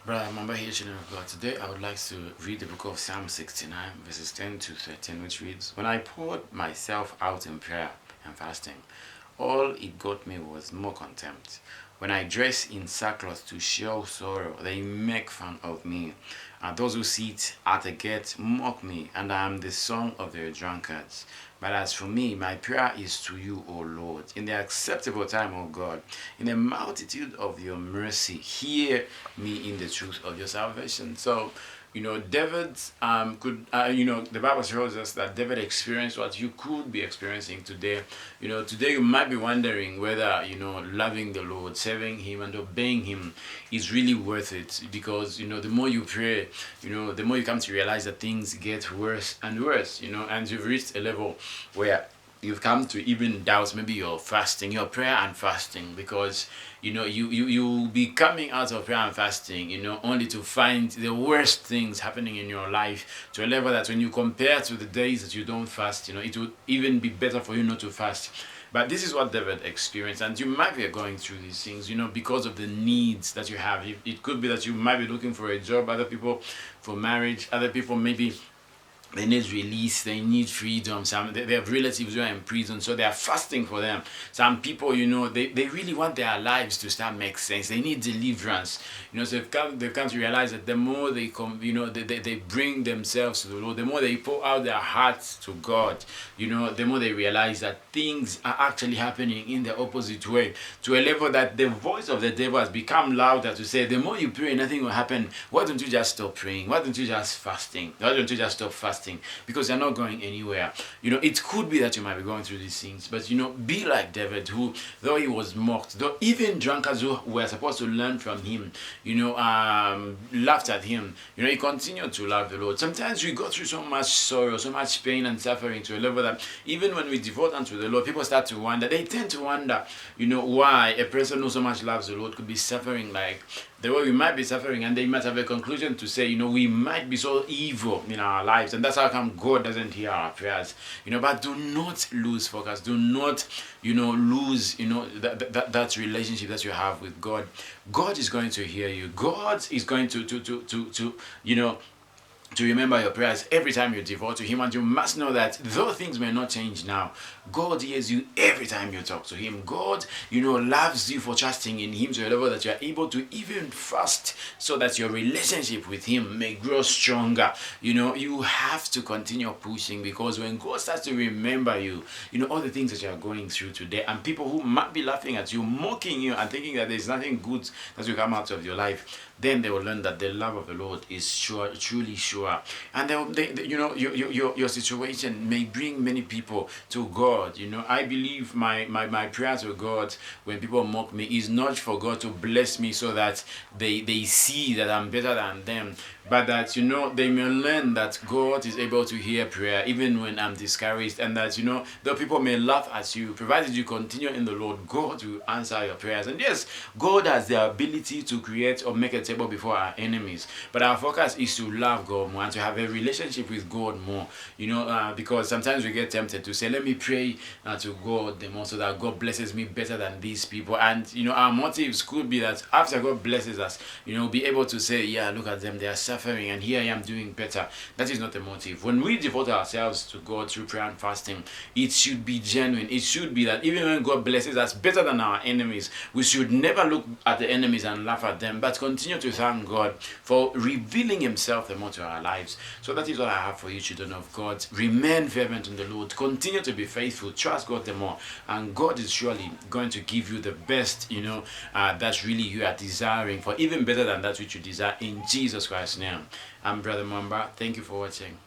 Brother Mwamba here, children of God. Today I would like to read the book of Psalm 69, verses 10 to 13, which reads, "When I poured myself out in prayer and fasting, all it got me was more contempt. When I dress in sackcloth to show sorrow, they make fun of me. And those who sit at the gate mock me, and I am the song of their drunkards. But as for me, my prayer is to you, O Lord. In the acceptable time, O God, in the multitude of your mercy, hear me in the truth of your salvation." So, David the Bible shows us that David experienced what you could be experiencing today. Today you might be wondering whether, loving the Lord, serving Him, and obeying Him is really worth it, because, the more you pray, the more you come to realize that things get worse and worse, and you've reached a level where you've come to even doubt maybe your fasting, your prayer and fasting, because you'll be coming out of prayer and fasting, only to find the worst things happening in your life, to a level that when you compare to the days that you don't fast, it would even be better for you not to fast. But this is what David experienced, and you might be going through these things, because of the needs that you have. It could be that you might be looking for a job, other people for marriage, other people maybe they need release, they need freedom. Some they have relatives who are in prison, so they are fasting for them. Some people, they really want their lives to start make sense. They need deliverance. So they've come to realize that the more they come, they bring themselves to the Lord, the more they pour out their hearts to God, the more they realize that things are actually happening in the opposite way, to a level that the voice of the devil has become louder to say, the more you pray, nothing will happen. Why don't you just stop praying? Why don't you just fasting? Why don't you just stop fasting? Because you're not going anywhere. It could be that you might be going through these things, but be like David, who, though he was mocked, though even drunkards who were supposed to learn from him, laughed at him, he continued to love the Lord. Sometimes we go through so much sorrow, so much pain and suffering, to a level that even when we devote unto the Lord, people start to wonder. They tend to wonder, why a person who so much loves the Lord could be suffering like the way we might be suffering, and they might have a conclusion to say, we might be so evil in our lives, and that's how come God doesn't hear our prayers. But do not lose focus. Do not, lose, that relationship that you have with God. God is going to hear you. God is going to remember your prayers every time you devote to Him. And you must know that though things may not change now, God hears you every time you talk to Him. God, loves you for trusting in Him to a level that you are able to even fast, so that your relationship with Him may grow stronger. You have to continue pushing, because when God starts to remember you, all the things that you are going through today, and people who might be laughing at you, mocking you, and thinking that there's nothing good that will come out of your life, then they will learn that the love of the Lord is sure, truly sure. And your situation may bring many people to God. I believe my prayer to God when people mock me is not for God to bless me so that they see that I'm better than them, but that they may learn that God is able to hear prayer even when I'm discouraged, and that though people may laugh at you, provided you continue in the Lord, God will answer your prayers. And yes, God has the ability to create or make a table before our enemies, but our focus is to love God more and to have a relationship with God more. Because sometimes we get tempted to say, let me pray to God the more, so that God blesses me better than these people. And our motives could be that after God blesses us, be able to say, yeah, look at them, they are suffering, and here I am doing better. That is not the motive. When we devote ourselves to God through prayer and fasting, it should be genuine. It should be that even when God blesses us better than our enemies, we should never look at the enemies and laugh at them, but continue to thank God for revealing Himself the more to our lives. So that is what I have for you, children of God. Remain fervent in the Lord. Continue to be faithful. Trust God the more, and God is surely going to give you the best, that's really you are desiring for, even better than that which you desire, in Jesus Christ's name. I'm Brother Mwamba. Thank you for watching.